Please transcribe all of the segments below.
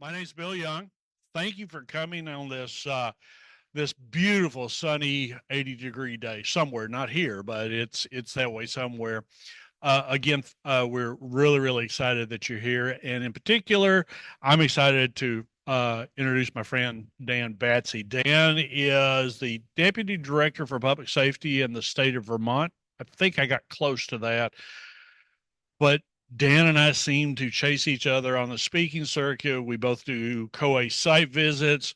My name's Bill Young. Thank you for coming on this beautiful sunny 80-degree day somewhere, not here, but it's that way somewhere. Again, we're really excited that you're here, and in particular, I'm excited to introduce my friend Dan Batsie. Dan is the Deputy Director for Public Safety in the state of Vermont. I think I got close to that, but Dan and I seem to chase each other on the speaking circuit. We both do COA site visits.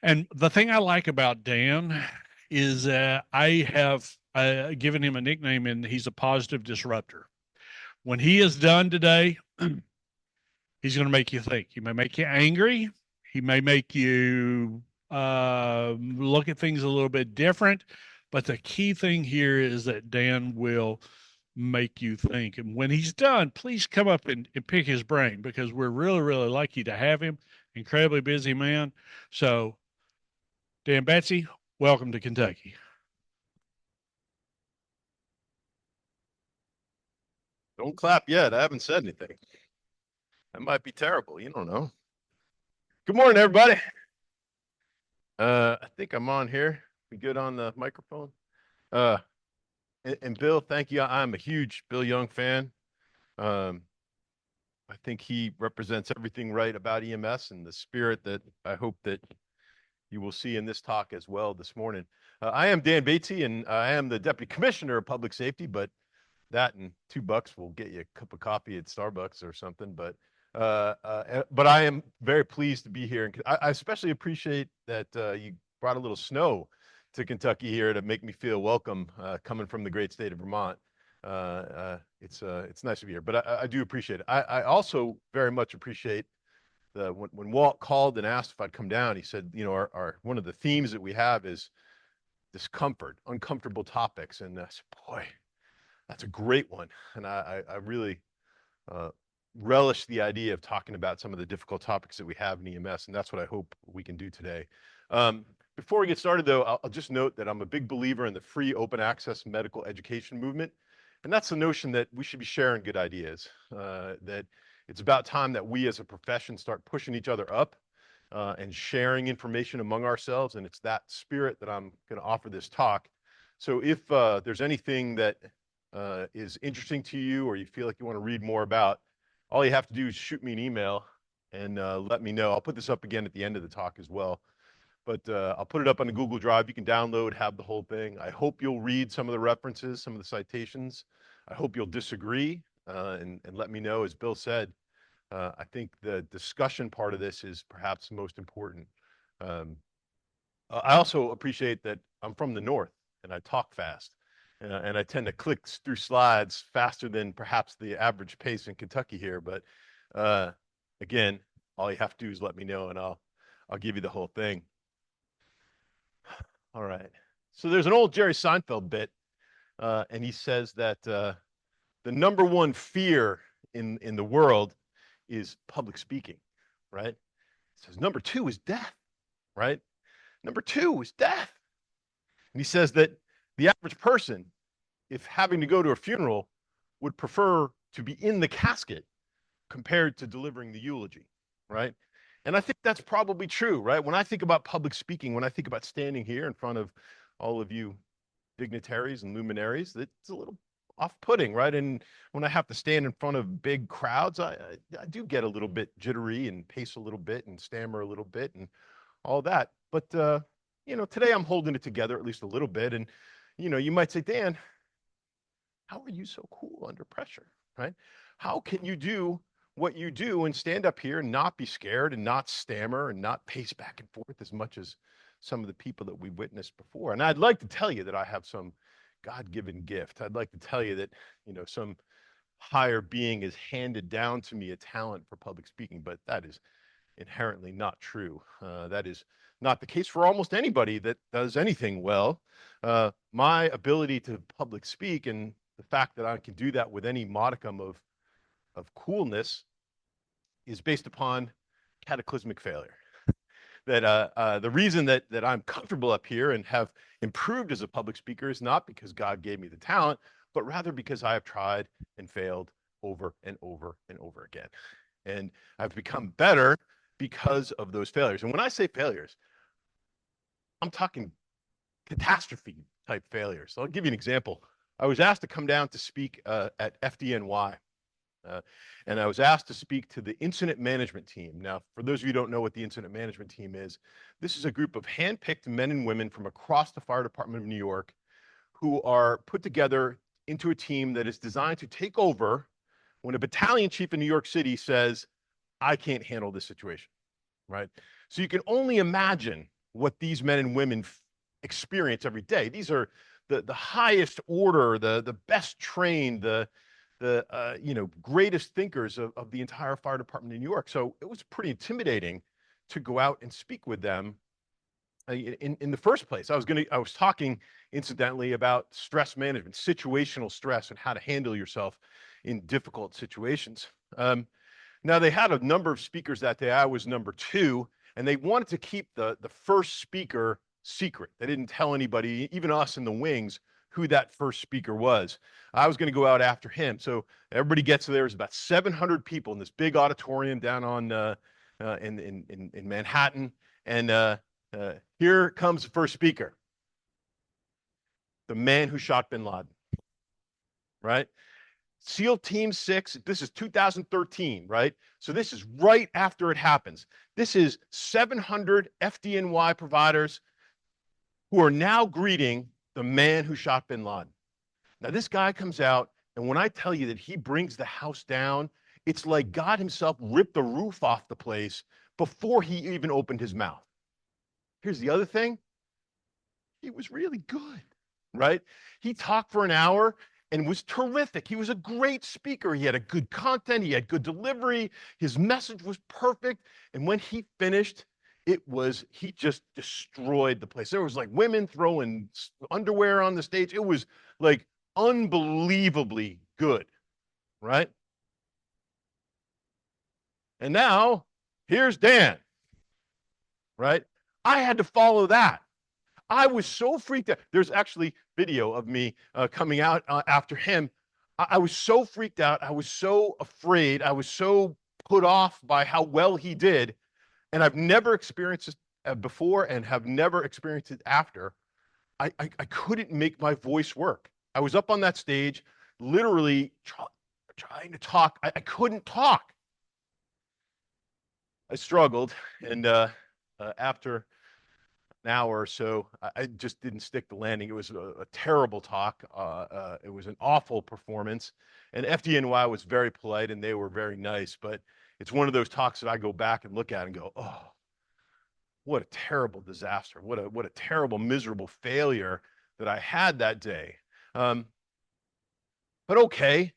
And the thing I like about Dan is that I have given him a nickname, and he's a positive disruptor. When he is done today, he's going to make you think. He may make you angry. He may make you look at things a little bit different. But the key thing here is that Dan will make you think. And when he's done, please come up and pick his brain because we're really lucky to have him. Incredibly busy man. So, Dan Batsie, welcome to Kentucky. Don't clap yet. I haven't said anything. That might be terrible. You don't know. Good morning, everybody. I think I'm on here. We good on the microphone? Uh, and Bill, thank you. I'm a huge Bill Young fan. Um, I think he represents everything right about EMS and the spirit that I hope that you will see in this talk as well this morning. I am Dan Batsie, and I am the Deputy Commissioner of Public Safety, but that and $2 will get you a cup of coffee at Starbucks or something. But I am very pleased to be here, and I especially appreciate that you brought a little snow to Kentucky here to make me feel welcome, coming from the great state of Vermont. It's nice to be here, but I do appreciate it. I also very much appreciate when Walt called and asked if I'd come down. He said, you know, our one of the themes that we have is discomfort, uncomfortable topics, and I said, boy, that's a great one. And I really relish the idea of talking about some of the difficult topics that we have in EMS, and that's what I hope we can do today. Before we get started, though, I'll just note that I'm a big believer in the free open access medical education movement, and that's the notion that we should be sharing good ideas, that it's about time that we as a profession start pushing each other up and sharing information among ourselves, and it's that spirit that I'm going to offer this talk. So if there's anything that is interesting to you or you feel like you want to read more about, all you have to do is shoot me an email and let me know. I'll put this up again at the end of the talk as well. But I'll put it up on the Google Drive. You can download, have the whole thing. I hope you'll read some of the references, some of the citations. I hope you'll disagree and let me know. As Bill said, I think the discussion part of this is perhaps the most important. I also appreciate that I'm from the North and I talk fast. And I tend to click through slides faster than perhaps the average pace in Kentucky here. But again, all you have to do is let me know, and I'll give you the whole thing. All right. So there's an old Jerry Seinfeld bit, and he says that the number one fear in the world is public speaking, right? He says number two is death, right? Number two is death. And he says that the average person, if having to go to a funeral, would prefer to be in the casket compared to delivering the eulogy, right? And I think that's probably true, right? When I think about public speaking, when I think about standing here in front of all of you dignitaries and luminaries, it's a little off-putting, right? And when I have to stand in front of big crowds, I do get a little bit jittery and pace a little bit and stammer a little bit and all that. But you know, today I'm holding it together at least a little bit. And you know, you might say, Dan, how are you so cool under pressure, right? How can you do what you do and stand up here and not be scared and not stammer and not pace back and forth as much as some of the people that we've witnessed before? And I'd like to tell you that I have some God-given gift. I'd like to tell you that, you know, some higher being has handed down to me a talent for public speaking, but that is inherently not true. That is not the case for almost anybody that does anything well. My ability to public speak and the fact that I can do that with any modicum of coolness is based upon cataclysmic failure. That the reason that I'm comfortable up here and have improved as a public speaker is not because God gave me the talent, but rather because I have tried and failed over and over and over again. And I've become better because of those failures. And when I say failures, I'm talking catastrophe type failures. So I'll give you an example. I was asked to come down to speak at FDNY. Uh, and I was asked to speak to the incident management team. Now, for those of you who don't know what the incident management team is, this is a group of handpicked men and women from across the fire department of New York who are put together into a team that is designed to take over when a battalion chief in New York City says, I can't handle this situation, right? So you can only imagine what these men and women experience every day. These are the highest order, the best trained, the greatest thinkers of the entire fire department in New York. So it was pretty intimidating to go out and speak with them. In the first place, I was talking incidentally about stress management, situational stress, and how to handle yourself in difficult situations. Now they had a number of speakers that day. I was number 2, and they wanted to keep the first speaker secret. They didn't tell anybody, even us in the wings, who that first speaker was. I was going to go out after him. So everybody gets there. There's about 700 people in this big auditorium down on in Manhattan, and here comes the first speaker, the man who shot bin Laden. Right? SEAL Team 6, this is 2013, right? So this is right after it happens. This is 700 FDNY providers who are now greeting the man who shot bin Laden. Now, this guy comes out, and when I tell you that he brings the house down, it's like God himself ripped the roof off the place before he even opened his mouth. Here's the other thing. He was really good, right? He talked for an hour and was terrific. He was a great speaker. He had a good content. He had good delivery. His message was perfect. And when he finished, he just destroyed the place. There was like women throwing underwear on the stage. It was like unbelievably good, right? And now here's Dan, right? I had to follow that. I was so freaked out. There's actually video of me coming out after him. I was so freaked out. I was so afraid. I was so put off by how well he did. And I've never experienced this before and have never experienced it after. I couldn't make my voice work. I was up on that stage, literally trying to talk. I couldn't talk. I struggled. And after an hour or so, I just didn't stick the landing. It was a terrible talk. It was an awful performance. And FDNY was very polite and they were very nice. But it's one of those talks that I go back and look at and go, oh, what a terrible disaster. What a terrible, miserable failure that I had that day. But okay,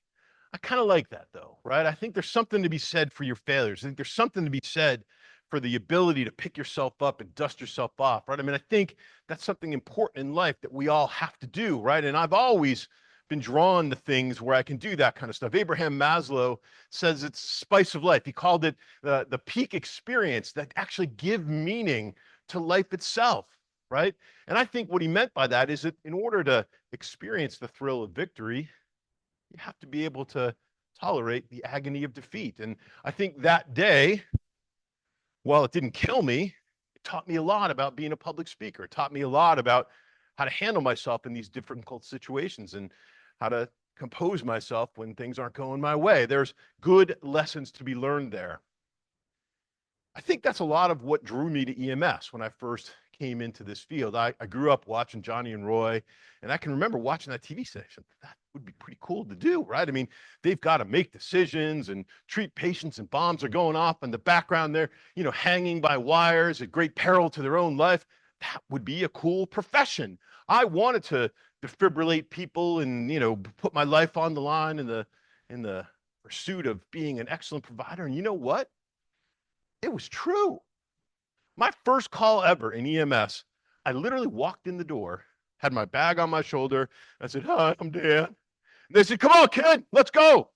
I kind of like that though, right? I think there's something to be said for your failures. I think there's something to be said for the ability to pick yourself up and dust yourself off, right? I mean, I think that's something important in life that we all have to do, right? And I've always been drawn to things where I can do that kind of stuff. Abraham Maslow says it's spice of life. He called it the peak experience that actually give meaning to life itself, right? And I think what he meant by that is that in order to experience the thrill of victory, you have to be able to tolerate the agony of defeat. And I think that day, while it didn't kill me, it taught me a lot about being a public speaker. It taught me a lot about how to handle myself in these difficult situations and how to compose myself when things aren't going my way. There's good lessons to be learned there. I think that's a lot of what drew me to EMS when I first came into this field. I grew up watching Johnny and Roy, and I can remember watching that TV station. That would be pretty cool to do, right? I mean, they've got to make decisions and treat patients, and bombs are going off in the background there, hanging by wires at great peril to their own life. That would be a cool profession. I wanted to defibrillate people and, put my life on the line in the pursuit of being an excellent provider. And you know what? It was true. My first call ever in EMS, I literally walked in the door, had my bag on my shoulder. I said, hi, I'm Dan. And they said, come on, kid, let's go.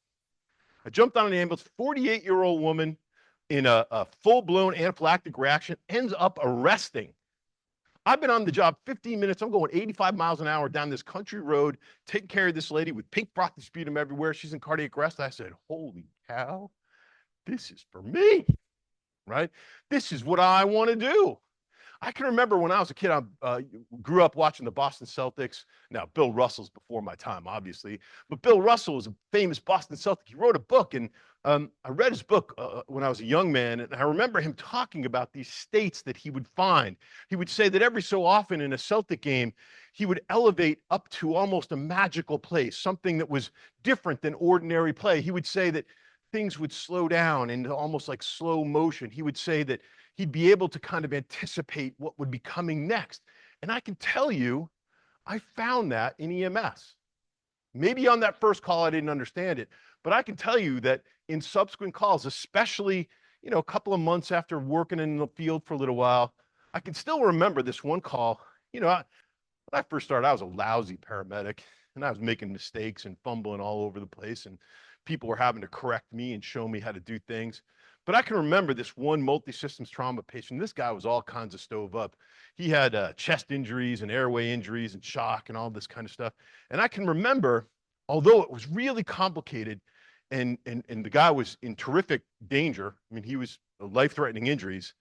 I jumped on an ambulance, 48-year-old woman in a full-blown anaphylactic reaction, ends up arresting. I've been on the job 15 minutes. I'm going 85 miles an hour down this country road, taking care of this lady with pink broth sputum everywhere. She's in cardiac arrest. I said, holy cow, this is for me. right? This is what I want to do. I can remember when I was a kid, I grew up watching the Boston Celtics. Now, Bill Russell's before my time, obviously, but Bill Russell was a famous Boston Celtic. He wrote a book, and I read his book when I was a young man, and I remember him talking about these states that he would find. He would say that every so often in a Celtic game, he would elevate up to almost a magical place, something that was different than ordinary play. He would say that things would slow down into almost like slow motion. He would say that he'd be able to kind of anticipate what would be coming next. And I can tell you, I found that in EMS. Maybe on that first call, I didn't understand it, but I can tell you that in subsequent calls, especially, a couple of months after working in the field for a little while, I can still remember this one call. When I first started, I was a lousy paramedic and I was making mistakes and fumbling all over the place. And people were having to correct me and show me how to do things. But I can remember this one multi-systems trauma patient. This guy was all kinds of stove up. He had chest injuries and airway injuries and shock and all this kind of stuff. And I can remember, although it was really complicated and the guy was in terrific danger, I mean, he was life-threatening injuries,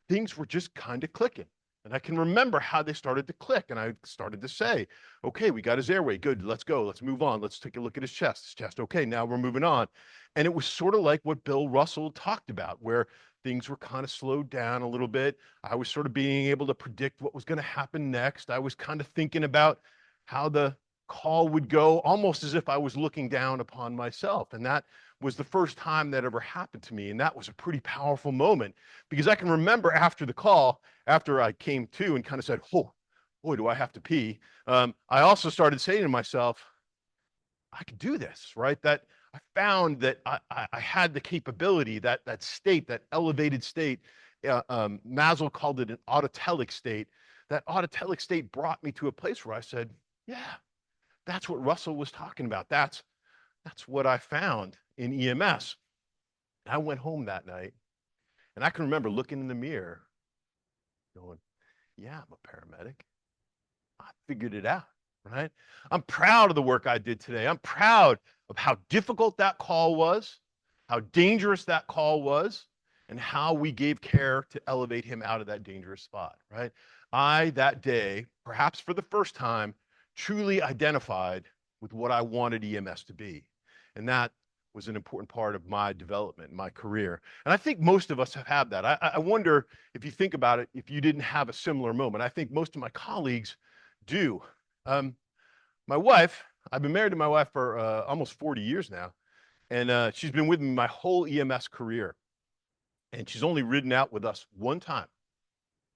things were just kind of clicking. And I can remember how they started to click. And I started to say, okay, we got his airway. Good. Let's go. Let's move on. Let's take a look at his chest. His chest. Okay. Now we're moving on. And it was sort of like what Bill Russell talked about, where things were kind of slowed down a little bit. I was sort of being able to predict what was going to happen next. I was kind of thinking about how the call would go, almost as if I was looking down upon myself. And that was the first time that ever happened to me. And that was a pretty powerful moment because I can remember after the call, after I came to and kind of said, oh, boy, do I have to pee. I also started saying to myself, I could do this, right? That I found that I had the capability, that state, that elevated state. Maslow called it an autotelic state. That autotelic state brought me to a place where I said, yeah, that's what Russell was talking about. That's what I found in EMS. I went home that night and I can remember looking in the mirror going, yeah, I'm a paramedic. I figured it out, right? I'm proud of the work I did today. I'm proud of how difficult that call was, how dangerous that call was, and how we gave care to elevate him out of that dangerous spot, right? I, that day, perhaps for the first time, truly identified with what I wanted EMS to be. And that was an important part of my development, my career. And I think most of us have had that. I wonder if you think about it, if you didn't have a similar moment. I think most of my colleagues do. My wife, I've been married to my wife for almost 40 years now, and she's been with me my whole EMS career. And she's only ridden out with us one time.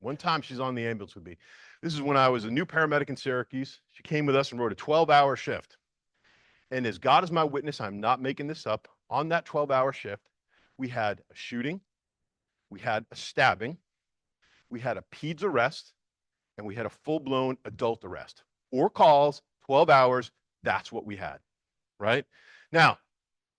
One time she's on the ambulance with me. This is when I was a new paramedic in Syracuse. She came with us and rode a 12-hour shift. And as God is my witness, I'm not making this up. On that 12-hour shift, we had a shooting, we had a stabbing, we had a peds arrest, and we had a full-blown adult arrest. 4 calls, 12 hours, that's what we had, right? Now,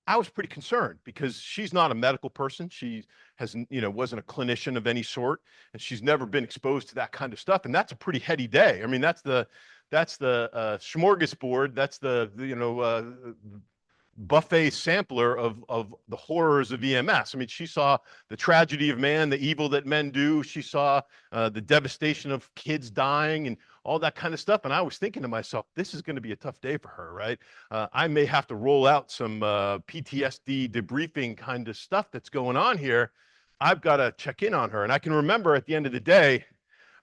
I was pretty concerned because she's not a medical person. She wasn't a clinician of any sort, and she's never been exposed to that kind of stuff. And that's a pretty heady day. I mean, that's the smorgasbord. That's the buffet sampler of the horrors of EMS. I mean, she saw the tragedy of man, the evil that men do. She saw the devastation of kids dying and all that kind of stuff. And I was thinking to myself, this is going to be a tough day for her, right? I may have to roll out some PTSD debriefing kind of stuff that's going on here. I've got to check in on her. And I can remember at the end of the day,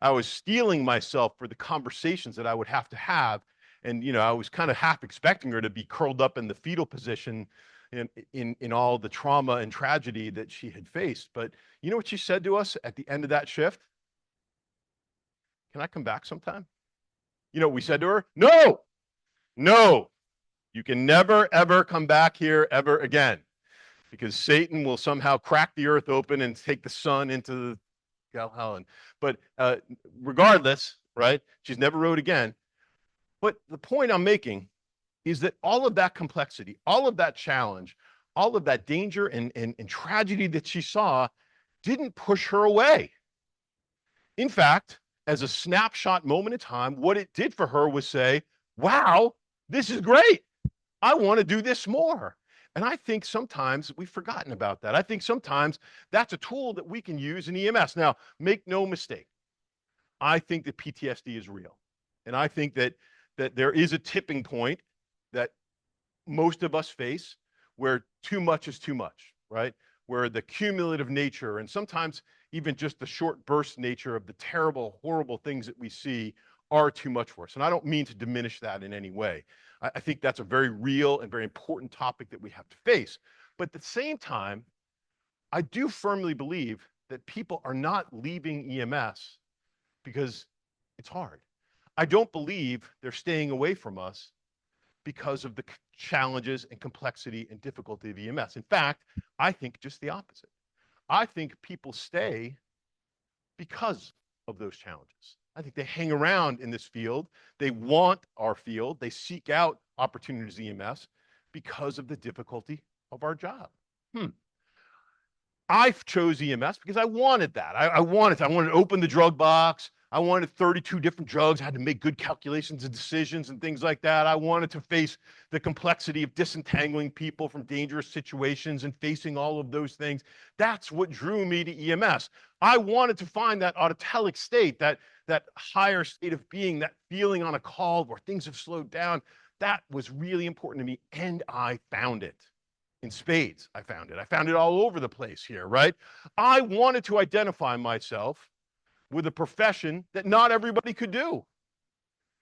I was steeling myself for the conversations that I would have to have. And, I was kind of half expecting her to be curled up in the fetal position in all the trauma and tragedy that she had faced. But you know what she said to us at the end of that shift? Can I come back sometime? You know what we said to her? No, no, you can never, ever come back here ever again because Satan will somehow crack the earth open and take the sun into the Helen. But regardless, right? She's never rode again. But the point I'm making is that all of that complexity, all of that challenge, all of that danger and tragedy that she saw didn't push her away. In fact, as a snapshot moment in time, what it did for her was say, wow, this is great. I want to do this more. And I think sometimes we've forgotten about that. I think sometimes that's a tool that we can use in EMS. Now, make no mistake, I think that PTSD is real. And I think that there is a tipping point that most of us face where too much is too much, right? Where the cumulative nature and sometimes even just the short burst nature of the terrible, horrible things that we see are too much for us. And I don't mean to diminish that in any way. I think that's a very real and very important topic that we have to face. But at the same time, I do firmly believe that people are not leaving EMS because it's hard. I don't believe they're staying away from us because of the challenges and complexity and difficulty of EMS. In fact, I think just the opposite. I think people stay because of those challenges. I think they hang around in this field. They want our field. They seek out opportunities EMS because of the difficulty of our job. I chose EMS because I wanted that. I wanted to. I wanted to open the drug box. I wanted 32 different drugs. I had to make good calculations and decisions and things like that. I wanted to face the complexity of disentangling people from dangerous situations and facing all of those things. That's what drew me to EMS. I wanted to find that autotelic state, that higher state of being, that feeling on a call where things have slowed down. That was really important to me, and I found it. In spades, I found it. I found it all over the place here, right? I wanted to identify myself with a profession that not everybody could do.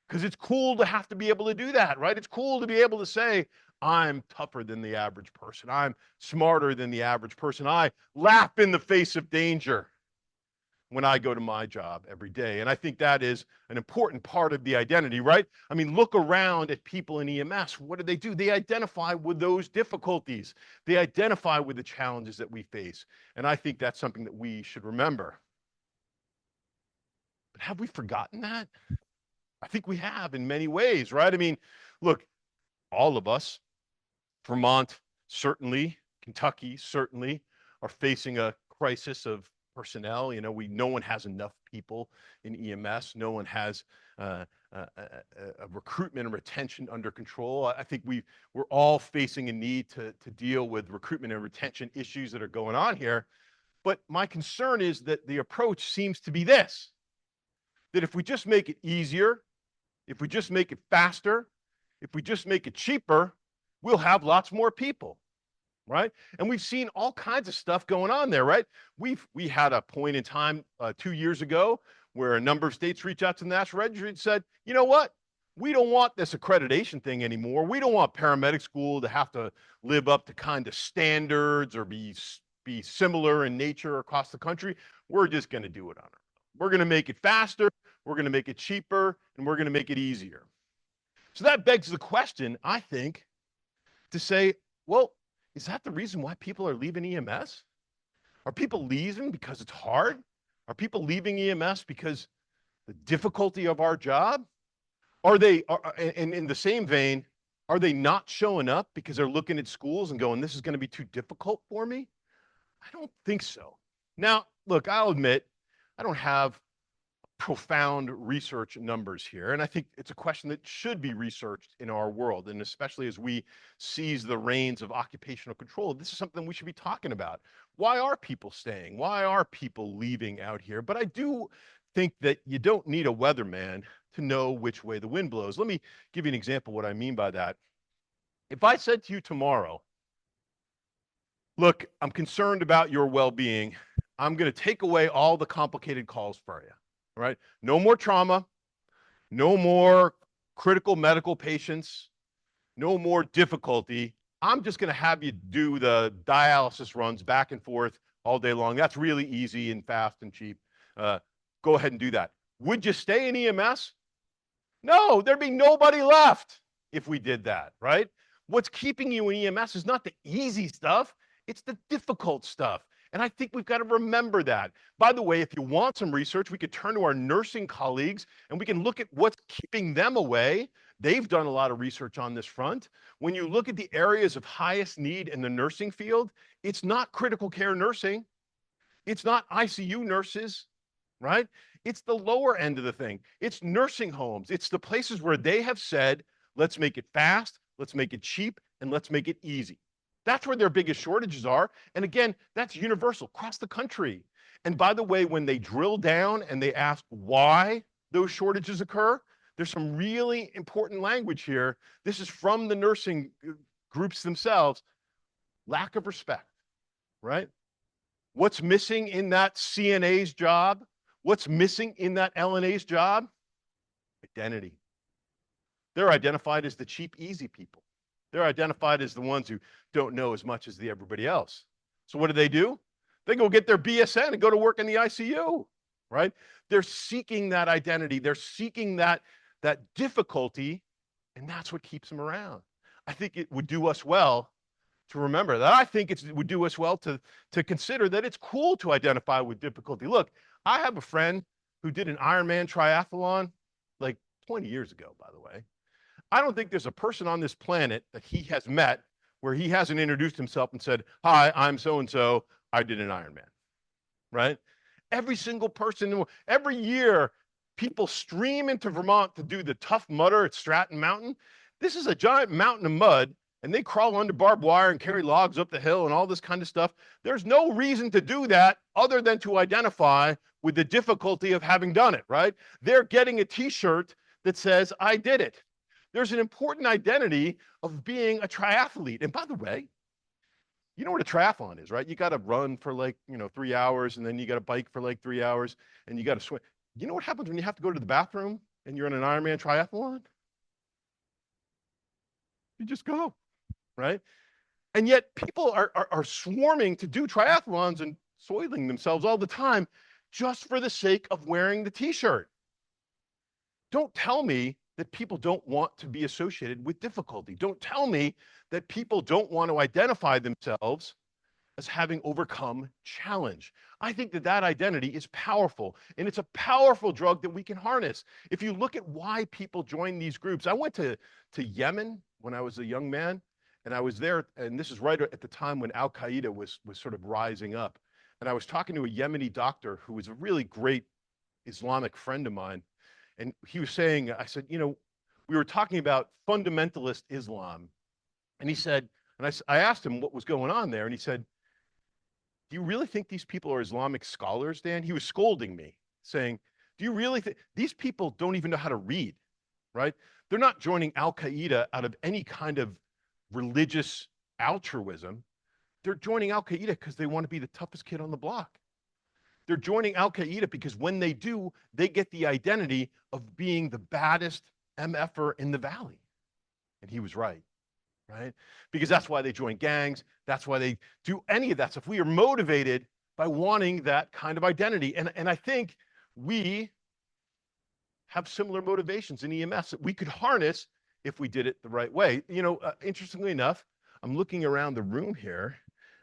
Because it's cool to have to be able to do that, right? It's cool to be able to say, I'm tougher than the average person. I'm smarter than the average person. I laugh in the face of danger when I go to my job every day. And I think that is an important part of the identity, right? I mean, look around at people in EMS. What do? They identify with those difficulties. They identify with the challenges that we face. And I think that's something that we should remember. But have we forgotten that? I think we have in many ways, right? I mean, look, all of us, Vermont, certainly, Kentucky, certainly, are facing a crisis of personnel. You know, no one has enough people in EMS. No one has a recruitment and retention under control. I think we're all facing a need to deal with recruitment and retention issues that are going on here. But my concern is that the approach seems to be this, that if we just make it easier, if we just make it faster, if we just make it cheaper, we'll have lots more people, right? And we've seen all kinds of stuff going on there, right? We had a point in time 2 years ago where a number of states reached out to the National Registry and said, you know what? We don't want this accreditation thing anymore. We don't want paramedic school to have to live up to kind of standards or be similar in nature across the country. We're just going to do it on our own. We're going to make it faster. We're going to make it cheaper, and we're going to make it easier. So that begs the question, I think, to say, well, is that the reason why people are leaving EMS? Are people leaving because it's hard? Are people leaving EMS because the difficulty of our job? Are they, and in the same vein, are they not showing up because they're looking at schools and going, this is going to be too difficult for me? I don't think so. Now, look, I'll admit, I don't have profound research numbers here. And I think it's a question that should be researched in our world. And especially as we seize the reins of occupational control, this is something we should be talking about. Why are people staying? Why are people leaving out here? But I do think that you don't need a weatherman to know which way the wind blows. Let me give you an example of what I mean by that. If I said to you tomorrow, look, I'm concerned about your well-being. I'm going to take away all the complicated calls for you. Right? No more trauma, no more critical medical patients, no more difficulty. I'm just going to have you do the dialysis runs back and forth all day long. That's really easy and fast and cheap. Go ahead and do that. Would you stay in EMS? No, there'd be nobody left if we did that, right? What's keeping you in EMS is not the easy stuff, it's the difficult stuff. And I think we've got to remember that. By the way, if you want some research, we could turn to our nursing colleagues and we can look at what's keeping them away. They've done a lot of research on this front. When you look at the areas of highest need in the nursing field, it's not critical care nursing. It's not ICU nurses, right? It's the lower end of the thing. It's nursing homes. It's the places where they have said, let's make it fast, let's make it cheap, and let's make it easy. That's where their biggest shortages are. And again, that's universal across the country. And by the way, when they drill down and they ask why those shortages occur, there's some really important language here. This is from the nursing groups themselves. Lack of respect, right? What's missing in that CNA's job? What's missing in that LNA's job? Identity. They're identified as the cheap, easy people. They're identified as the ones who don't know as much as everybody else. So what do? They go get their BSN and go to work in the ICU, right? They're seeking that identity. They're seeking that difficulty, and that's what keeps them around. I think it would do us well to remember that. I think it would do us well to consider that it's cool to identify with difficulty. Look, I have a friend who did an Ironman triathlon like 20 years ago, by the way. I don't think there's a person on this planet that he has met where he hasn't introduced himself and said, "Hi, I'm so-and-so. I did an Ironman," right? Every single person, every year, people stream into Vermont to do the Tough Mudder at Stratton Mountain. This is a giant mountain of mud, and they crawl under barbed wire and carry logs up the hill and all this kind of stuff. There's no reason to do that other than to identify with the difficulty of having done it, right? They're getting a t-shirt that says, "I did it." There's an important identity of being a triathlete. And by the way, you know what a triathlon is, right? You got to run for like, 3 hours, and then you got to bike for like 3 hours, and you got to swim. You know what happens when you have to go to the bathroom and you're in an Ironman triathlon? You just go, right? And yet people are swarming to do triathlons and soiling themselves all the time just for the sake of wearing the t-shirt. Don't tell me that people don't want to be associated with difficulty. Don't tell me that people don't want to identify themselves as having overcome challenge. I think that identity is powerful, and it's a powerful drug that we can harness. If you look at why people join these groups, I went to Yemen when I was a young man, and I was there, and this is right at the time when Al-Qaeda was sort of rising up. And I was talking to a Yemeni doctor who was a really great Islamic friend of mine. And he was saying, I said, we were talking about fundamentalist Islam. And he said, and I asked him what was going on there. And he said, "Do you really think these people are Islamic scholars, Dan?" He was scolding me, saying, "Do you really think these people don't even know how to read, right? They're not joining Al-Qaeda out of any kind of religious altruism. They're joining Al-Qaeda because they want to be the toughest kid on the block. They're joining Al-Qaeda because when they do, they get the identity of being the baddest MFer in the valley." And he was right, right? Because that's why they join gangs. That's why they do any of that stuff. We are motivated by wanting that kind of identity. And I think we have similar motivations in EMS that we could harness if we did it the right way. Interestingly enough, I'm looking around the room here,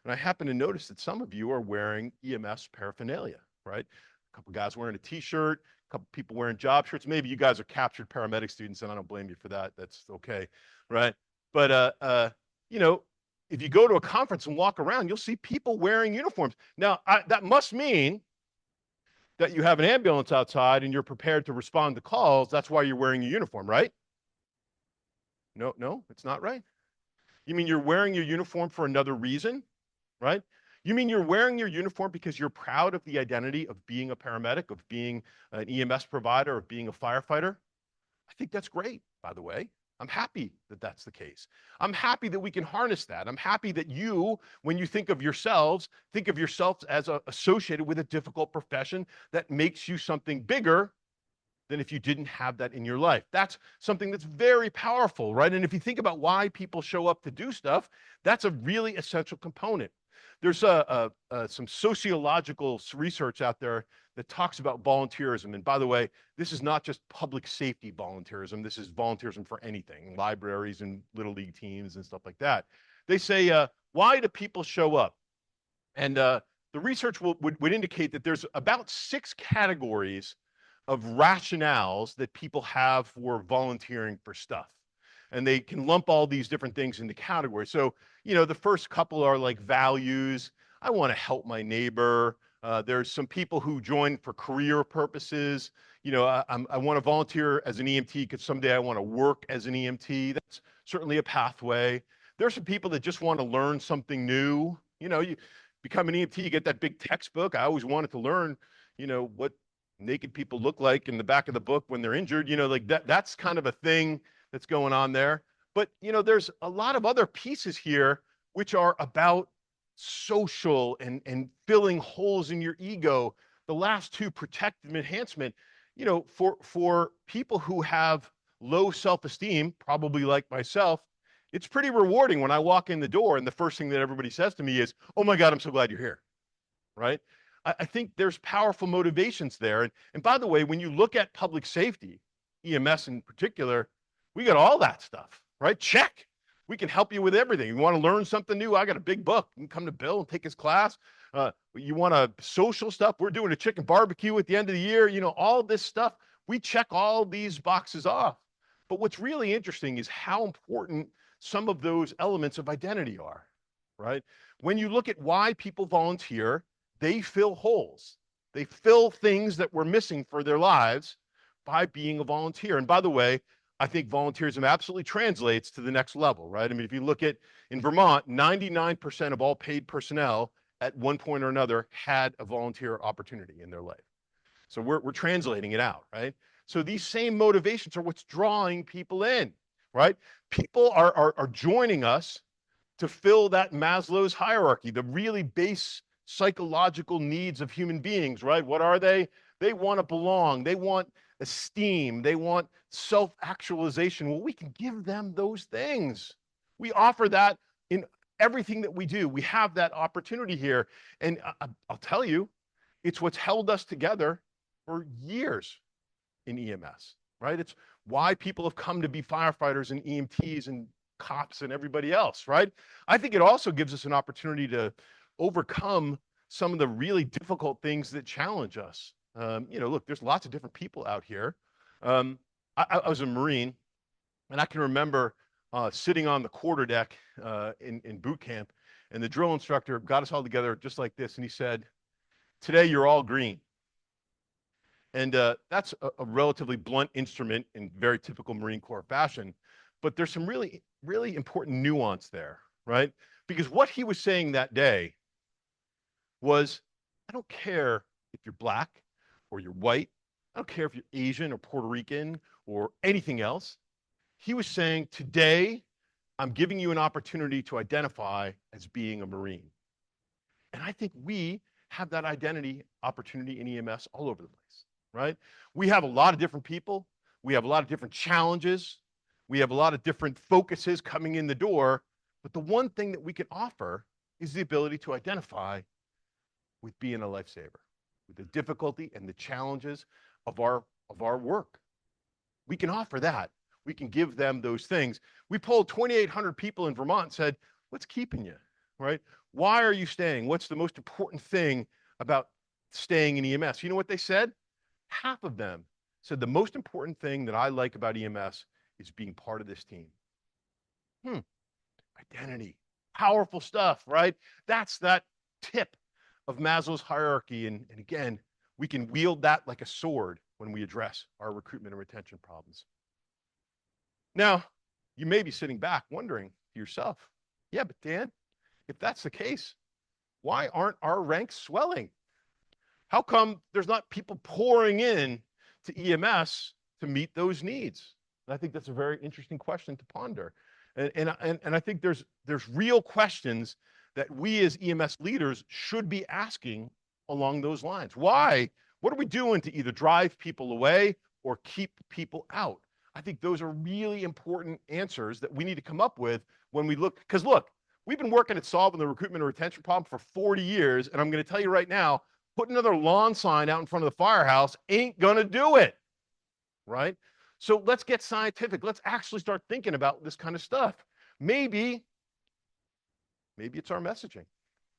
and I happen to notice that some of you are wearing EMS paraphernalia, right? A couple guys wearing a t-shirt, a couple people wearing job shirts. Maybe you guys are captured paramedic students, and I don't blame you for that. That's okay, right? But, if you go to a conference and walk around, you'll see people wearing uniforms. Now, that must mean that you have an ambulance outside and you're prepared to respond to calls. That's why you're wearing a uniform, right? No, it's not right. You mean you're wearing your uniform for another reason, right? You mean you're wearing your uniform because you're proud of the identity of being a paramedic, of being an EMS provider, of being a firefighter? I think that's great, by the way. I'm happy that that's the case. I'm happy that we can harness that. I'm happy that you, when you think of yourselves as associated with a difficult profession that makes you something bigger than if you didn't have that in your life. That's something that's very powerful, right? And if you think about why people show up to do stuff, that's a really essential component. There's some sociological research out there that talks about volunteerism. And by the way, this is not just public safety volunteerism. This is volunteerism for anything, libraries and little league teams and stuff like that. They say, why do people show up? And the research would indicate that there's about 6 categories of rationales that people have for volunteering for stuff. And they can lump all these different things into categories. So, the first couple are like values. I want to help my neighbor. There's some people who join for career purposes. I want to volunteer as an EMT because someday I want to work as an EMT. That's certainly a pathway. There's some people that just want to learn something new. You become an EMT, you get that big textbook. I always wanted to learn, what naked people look like in the back of the book when they're injured. Like that's kind of a thing that's going on there. But, there's a lot of other pieces here which are about social and filling holes in your ego. The last two, protective enhancement, for people who have low self-esteem, probably like myself, it's pretty rewarding when I walk in the door and the first thing that everybody says to me is, "Oh my God, I'm so glad you're here." Right? I think there's powerful motivations there. And by the way, when you look at public safety, EMS in particular, we got all that stuff, right? Check. We can help you with everything. You want to learn something new? I got a big book. You can come to Bill and take his class. You want a social stuff? We're doing a chicken barbecue at the end of the year. All this stuff. We check all these boxes off. But what's really interesting is how important some of those elements of identity are, right? When you look at why people volunteer, they fill holes. They fill things that were missing for their lives by being a volunteer. And by the way, I think volunteerism absolutely translates to the next level, right? I mean, if you look at in Vermont, 99% of all paid personnel at one point or another had a volunteer opportunity in their life. So we're translating it out, right? So these same motivations are what's drawing people in, right? People are joining us to fill that Maslow's hierarchy, the really base psychological needs of human beings, right? What are they? They want to belong. They want esteem. They want self-actualization. Well, we can give them those things. We offer that in everything that we do. We have that opportunity here. And I'll tell you, it's what's held us together for years in EMS, right? It's why people have come to be firefighters and EMTs and cops and everybody else, right? I think it also gives us an opportunity to overcome some of the really difficult things that challenge us. Look, there's lots of different people out here. I was a Marine, and I can remember sitting on the quarterdeck in boot camp, and the drill instructor got us all together just like this, and he said, "Today you're all green." And that's a relatively blunt instrument in very typical Marine Corps fashion, but there's some really, really important nuance there, right? Because what he was saying that day was, I don't care if you're black or you're white. I don't care if you're Asian or Puerto Rican or anything else. He was saying, today, I'm giving you an opportunity to identify as being a Marine. And I think we have that identity opportunity in EMS all over the place, right? We have a lot of different people. We have a lot of different challenges. We have a lot of different focuses coming in the door. But the one thing that we can offer is the ability to identify with being a lifesaver, with the difficulty and the challenges of our work. We can offer that. We can give them those things. We polled 2,800 people in Vermont and said, what's keeping you, right? Why are you staying? What's the most important thing about staying in EMS? You know what they said? Half of them said the most important thing that I like about EMS is being part of this team. Identity, powerful stuff, right? That's that tip of Maslow's hierarchy. And again, we can wield that like a sword when we address our recruitment and retention problems. Now, you may be sitting back wondering to yourself, yeah, but Dan, if that's the case, why aren't our ranks swelling? How come there's not people pouring in to EMS to meet those needs? And I think that's a very interesting question to ponder. And I think there's real questions that we as EMS leaders should be asking along those lines. Why? What are we doing to either drive people away or keep people out? I think those are really important answers that we need to come up with when we look, because look, we've been working at solving the recruitment and retention problem for 40 years. And I'm going to tell you right now, put another lawn sign out in front of the firehouse ain't going to do it, right? So let's get scientific. Let's actually start thinking about this kind of stuff. Maybe it's our messaging.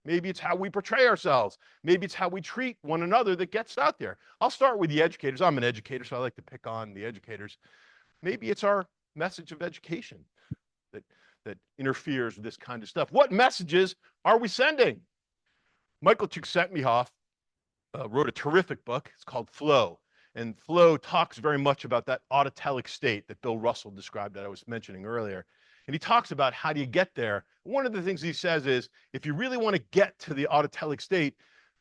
Maybe it's how we portray ourselves. Maybe it's how we treat one another that gets out there. I'll start with the educators. I'm an educator, so I like to pick on the educators. Maybe it's our message of education that interferes with this kind of stuff. What messages are we sending? Michael Csikszentmihalyi wrote a terrific book. It's called Flow. And flow talks very much about that autotelic state that Bill Russell described that I was mentioning earlier. And he talks about how do you get there. One of the things he says is, if you really want to get to the autotelic state,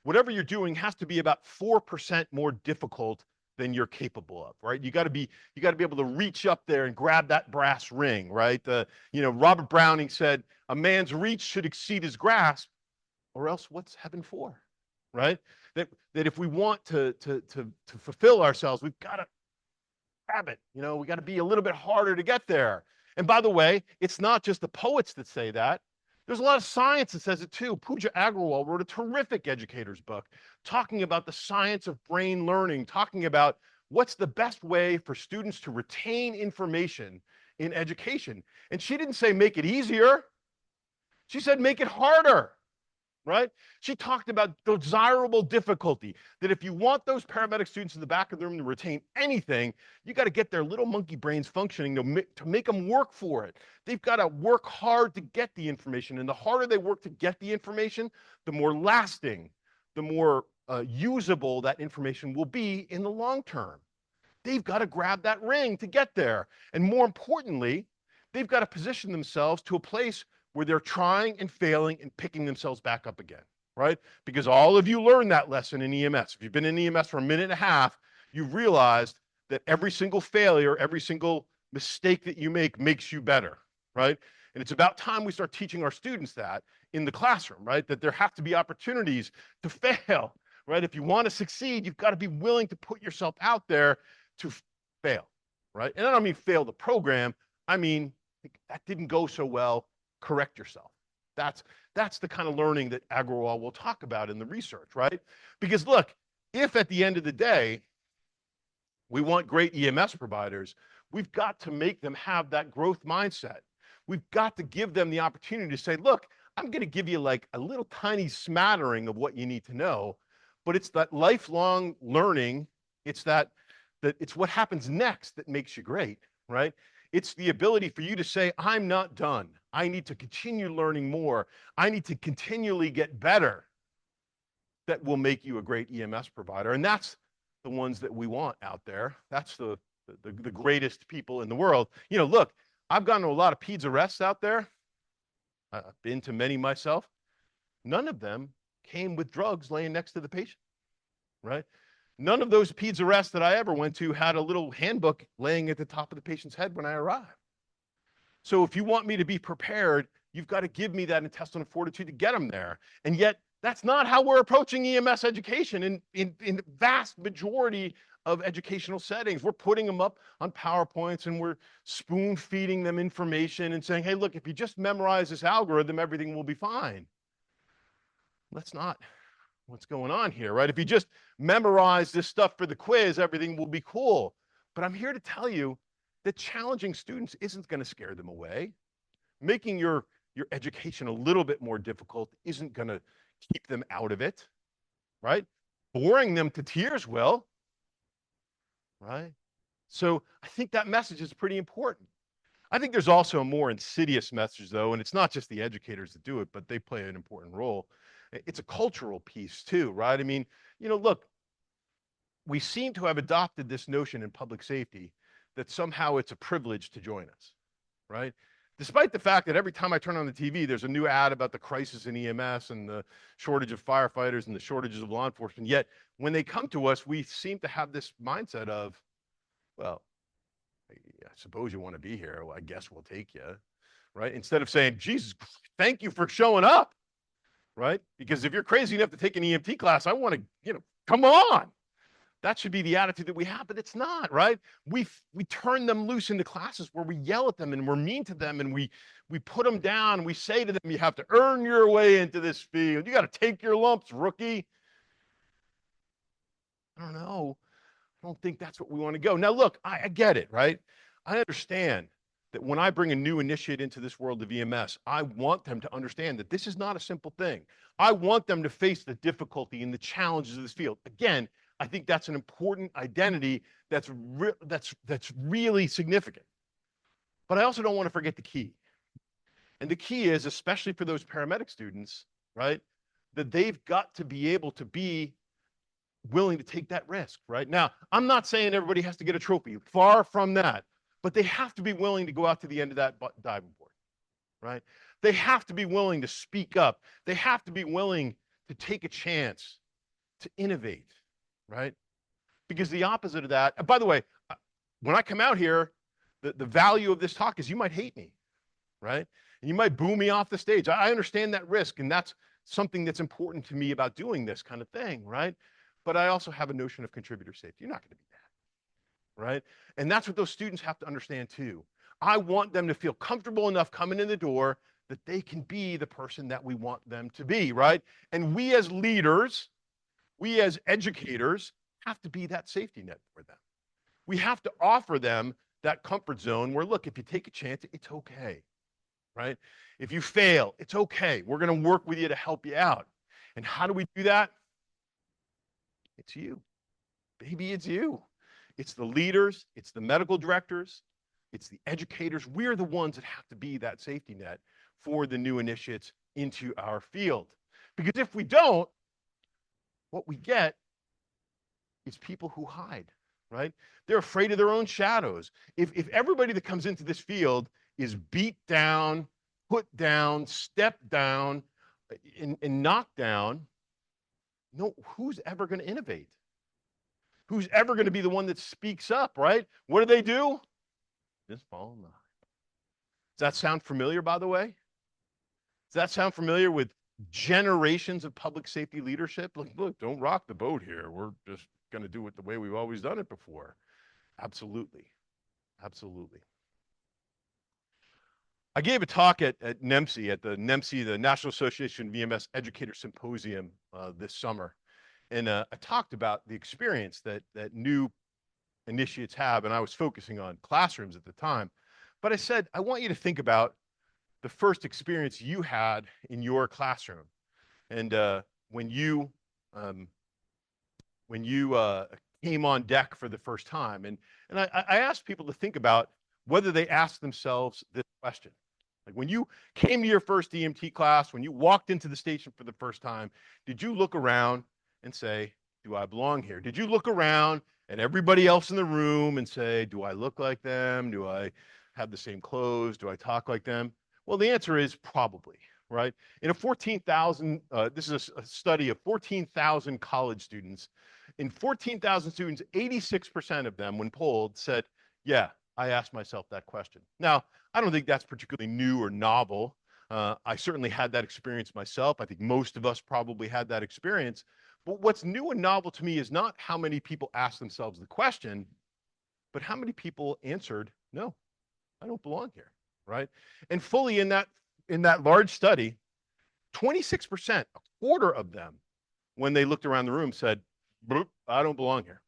whatever you're doing has to be about 4% more difficult than you're capable of, right? You got to be able to reach up there and grab that brass ring, right? Robert Browning said, a man's reach should exceed his grasp, or else what's heaven for, right? That if we want to fulfill ourselves, we've got to grab it. We got to be a little bit harder to get there. And by the way, it's not just the poets that say that. There's a lot of science that says it too. Pooja Agarwal wrote a terrific educator's book talking about the science of brain learning, talking about what's the best way for students to retain information in education. And she didn't say make it easier. She said make it harder. Right? She talked about desirable difficulty, that if you want those paramedic students in the back of the room to retain anything, you got to get their little monkey brains functioning to make them work for it. They've got to work hard to get the information. And the harder they work to get the information, the more lasting, the more usable that information will be in the long term. They've got to grab that ring to get there. And more importantly, they've got to position themselves to a place where they're trying and failing and picking themselves back up again, right? Because all of you learned that lesson in EMS. If you've been in EMS for a minute and a half, you've realized that every single failure, every single mistake that you make makes you better, right? And it's about time we start teaching our students that in the classroom, right? That there have to be opportunities to fail, right? If you want to succeed, you've got to be willing to put yourself out there to fail, right? And I don't mean fail the program. I mean, that didn't go so well. Correct yourself. That's the kind of learning that Agarwal will talk about in the research, right? Because look, if at the end of the day, we want great EMS providers, we've got to make them have that growth mindset. We've got to give them the opportunity to say, look, I'm going to give you like a little tiny smattering of what you need to know, but it's that lifelong learning. It's it's what happens next that makes you great, right? It's the ability for you to say, I'm not done. I need to continue learning more. I need to continually get better. That will make you a great EMS provider. And that's the ones that we want out there. That's the greatest people in the world. Look, I've gone to a lot of peds arrests out there. I've been to many myself. None of them came with drugs laying next to the patient, right? None of those peds arrests that I ever went to had a little handbook laying at the top of the patient's head when I arrived. So if you want me to be prepared, you've got to give me that intestinal fortitude to get them there. And yet, that's not how we're approaching EMS education in the vast majority of educational settings. We're putting them up on PowerPoints and we're spoon feeding them information and saying, hey, look, if you just memorize this algorithm, everything will be fine. That's not what's going on here, right? If you just memorize this stuff for the quiz, everything will be cool. But I'm here to tell you that challenging students isn't going to scare them away. Making your education a little bit more difficult isn't going to keep them out of it, right? Boring them to tears will, right? So I think that message is pretty important. I think there's also a more insidious message, though, and it's not just the educators that do it, but they play an important role. It's a cultural piece too, right? I mean, look, we seem to have adopted this notion in public safety that somehow it's a privilege to join us, right? Despite the fact that every time I turn on the TV, there's a new ad about the crisis in EMS and the shortage of firefighters and the shortages of law enforcement. Yet when they come to us, we seem to have this mindset of, well, I suppose you want to be here. Well, I guess we'll take you, right? Instead of saying, Jesus, thank you for showing up. Right? Because if you're crazy enough to take an EMT class, I want to, come on. That should be the attitude that we have, but it's not, right? We turn them loose into classes where we yell at them and we're mean to them and we put them down. We say to them, you have to earn your way into this field. You got to take your lumps, rookie. I don't know. I don't think that's what we want to go. Now, look, I get it, right? I understand that when I bring a new initiate into this world of EMS, I want them to understand that this is not a simple thing. I want them to face the difficulty and the challenges of this field. Again, I think that's an important identity that's really significant. But I also don't want to forget the key. And the key is, especially for those paramedic students, right, that they've got to be able to be willing to take that risk, right? Now, I'm not saying everybody has to get a trophy. Far from that. But they have to be willing to go out to the end of that diving board, right? They have to be willing to speak up. They have to be willing to take a chance, to innovate, right? Because the opposite of that, and by the way, when I come out here, the value of this talk is you might hate me, right? And you might boo me off the stage. I understand that risk, and that's something that's important to me about doing this kind of thing, right? But I also have a notion of contributor safety. You're not going to be that, right? And that's what those students have to understand too. I want them to feel comfortable enough coming in the door that they can be the person that we want them to be, right? And we as leaders, we as educators have to be that safety net for them. We have to offer them that comfort zone where, look, if you take a chance, it's okay, right? If you fail, it's okay. We're going to work with you to help you out. And how do we do that? It's you. Baby, it's you. It's the leaders, it's the medical directors, it's the educators. We're the ones that have to be that safety net for the new initiates into our field. Because if we don't, what we get is people who hide, right? They're afraid of their own shadows. If everybody that comes into this field is beat down, put down, stepped down, and knocked down, no, who's ever going to innovate? Who's ever going to be the one that speaks up, right? What do? Just fall in line. Does that sound familiar, by the way? Does that sound familiar with generations of public safety leadership? Look, don't rock the boat here. We're just going to do it the way we've always done it before. Absolutely. Absolutely. I gave a talk at NEMSI, at the NEMSI, the National Association of EMS Educator Symposium this summer. And I talked about the experience that new initiates have, and I was focusing on classrooms at the time. But I said, I want you to think about the first experience you had in your classroom. And when you came on deck for the first time. And I asked people to think about whether they asked themselves this question. Like when you came to your first EMT class, when you walked into the station for the first time, did you look around and say, do I belong here? Did you look around at everybody else in the room and say, do I look like them? Do I have the same clothes? Do I talk like them? Well, the answer is probably, right? In a 14,000, this is a study of 14,000 college students. In 14,000 students, 86% of them, when polled, said, yeah, I asked myself that question. Now, I don't think that's particularly new or novel. I certainly had that experience myself. I think most of us probably had that experience. But what's new and novel to me is not how many people asked themselves the question, but how many people answered, no, I don't belong here, right? And fully in that large study, 26%, a quarter of them, when they looked around the room, said, I don't belong here.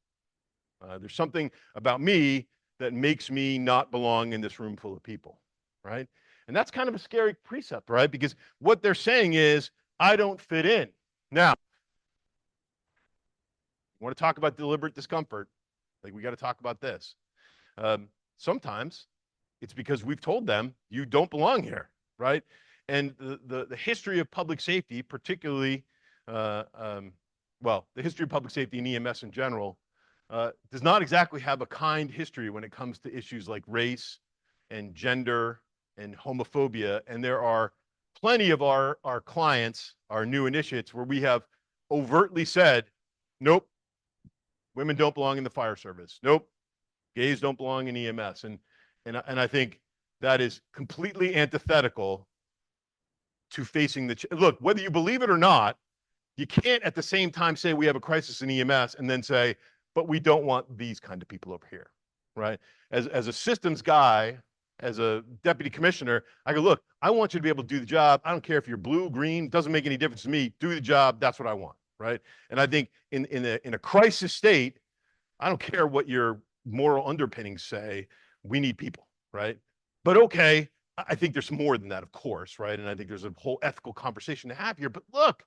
There's something about me that makes me not belong in this room full of people, right? And that's kind of a scary precept, right? Because what they're saying is, I don't fit in. Now, you want to talk about deliberate discomfort? Like, we got to talk about this. Sometimes it's because we've told them you don't belong here, right? And the history of public safety, particularly, well, the history of public safety and EMS in general, does not exactly have a kind history when it comes to issues like race and gender and homophobia. And there are plenty of our clients, our new initiates, where we have overtly said, nope, women don't belong in the fire service. Nope, gays don't belong in EMS. And I think that is completely antithetical to facing the look, whether you believe it or not, you can't at the same time say we have a crisis in EMS and then say, but we don't want these kind of people over here, right? As a systems guy, as a deputy commissioner, I go, look, I want you to be able to do the job. I don't care if you're blue, green, doesn't make any difference to me. Do the job. That's what I want, right? And I think in a crisis state, I don't care what your moral underpinnings say. We need people, right? But okay, I think there's more than that, of course, right? And I think there's a whole ethical conversation to have here. But look,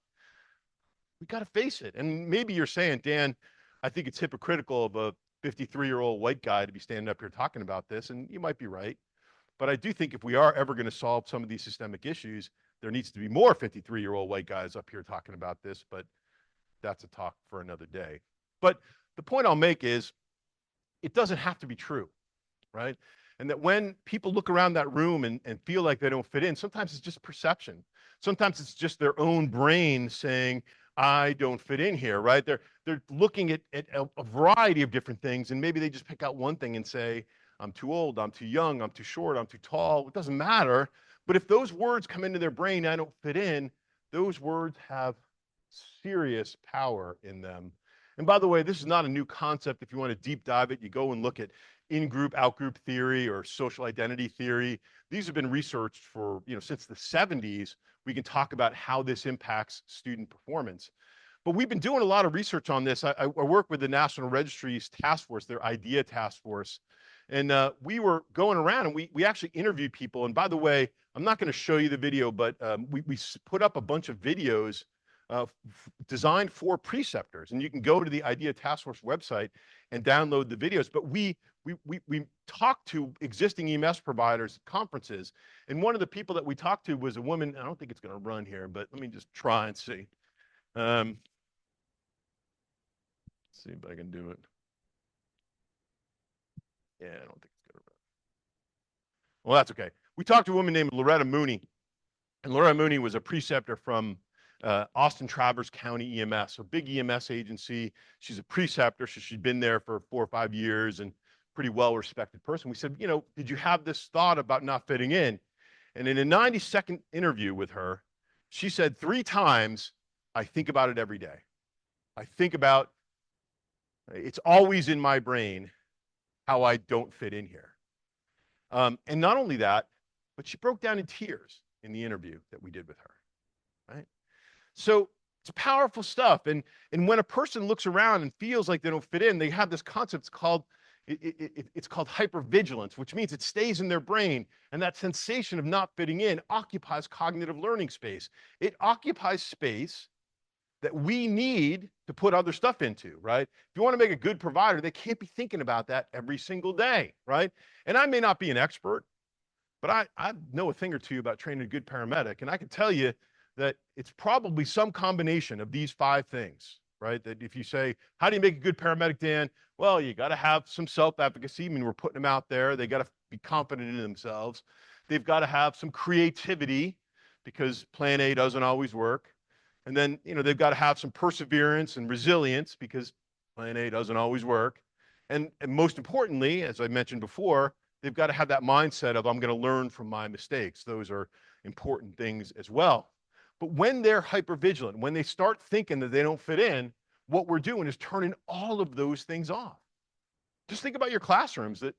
we got to face it. And maybe you're saying, Dan, I think it's hypocritical of a 53-year-old white guy to be standing up here talking about this. And you might be right. But I do think if we are ever going to solve some of these systemic issues, there needs to be more 53-year-old white guys up here talking about this. But that's a talk for another day. But the point I'll make is it doesn't have to be true, right? And that when people look around that room and feel like they don't fit in, sometimes it's just perception. Sometimes it's just their own brain saying, I don't fit in here, right? They're looking at a variety of different things, and maybe they just pick out one thing and say, I'm too old, I'm too young, I'm too short, I'm too tall. It doesn't matter. But if those words come into their brain, I don't fit in, those words have serious power in them. And by the way, this is not a new concept. If you want to deep dive it, you go and look at in-group, out-group theory or social identity theory. These have been researched for, since the 70s. We can talk about how this impacts student performance. But we've been doing a lot of research on this. I work with the National Registry's task force, their IDEA task force. And we were going around and we actually interviewed people. And by the way, I'm not going to show you the video, but we put up a bunch of videos designed for preceptors. And you can go to the IDEA task force website and download the videos. But we talked to existing EMS providers at conferences. And one of the people that we talked to was a woman. I don't think it's going to run here, but let me just try and see. See if I can do it. Yeah, I don't think it's going to run. Well, that's okay. We talked to a woman named Loretta Mooney. And Loretta Mooney was a preceptor from Austin Traverse County EMS, a big EMS agency. She's a preceptor, so she'd been there for 4 or 5 years and pretty well-respected person. We said, did you have this thought about not fitting in? And in a 90-second interview with her, she said 3 times, I think about it every day. I think about, it's always in my brain how I don't fit in here. And not only that, but she broke down in tears in the interview that we did with her, right? So it's powerful stuff. And when a person looks around and feels like they don't fit in, they have this concept called, it's called hypervigilance, which means it stays in their brain. And that sensation of not fitting in occupies cognitive learning space. It occupies space that we need to put other stuff into, right? If you want to make a good provider, they can't be thinking about that every single day, right? And I may not be an expert, but I know a thing or two about training a good paramedic. And I can tell you that it's probably some combination of these 5 things, right? That if you say, how do you make a good paramedic, Dan? Well, you got to have some self-efficacy. I mean, we're putting them out there. They got to be confident in themselves. They've got to have some creativity because plan A doesn't always work. And then, they've got to have some perseverance and resilience because plan A doesn't always work. And most importantly, as I mentioned before, they've got to have that mindset of I'm going to learn from my mistakes. Those are important things as well. But when they're hypervigilant, when they start thinking that they don't fit in, what we're doing is turning all of those things off. Just think about your classrooms that,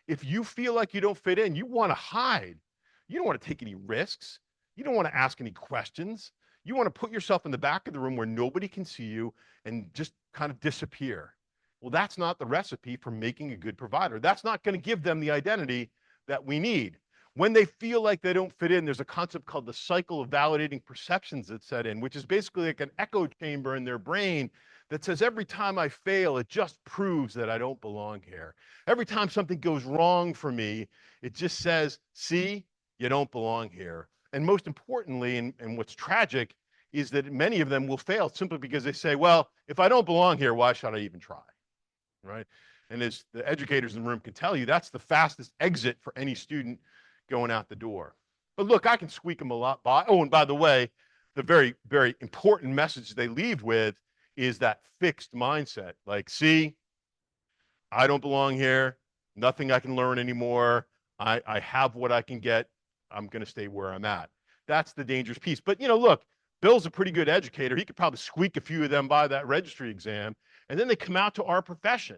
if you feel like you don't fit in, you want to hide. You don't want to take any risks. You don't want to ask any questions. You want to put yourself in the back of the room where nobody can see you and just kind of disappear. Well, that's not the recipe for making a good provider. That's not going to give them the identity that we need. When they feel like they don't fit in, there's a concept called the cycle of validating perceptions that set in, which is basically like an echo chamber in their brain that says every time I fail, it just proves that I don't belong here. Every time something goes wrong for me, it just says, see, you don't belong here. And most importantly, and what's tragic, is that many of them will fail simply because they say, well, if I don't belong here, why should I even try, right? And as the educators in the room can tell you, that's the fastest exit for any student going out the door. But look, I can squeak them a lot by. Oh, and by the way, the very, very important message they leave with is that fixed mindset. Like, see, I don't belong here. Nothing I can learn anymore. I have what I can get. I'm going to stay where I'm at. That's the dangerous piece. But, look, Bill's a pretty good educator. He could probably squeak a few of them by that registry exam. And then they come out to our profession.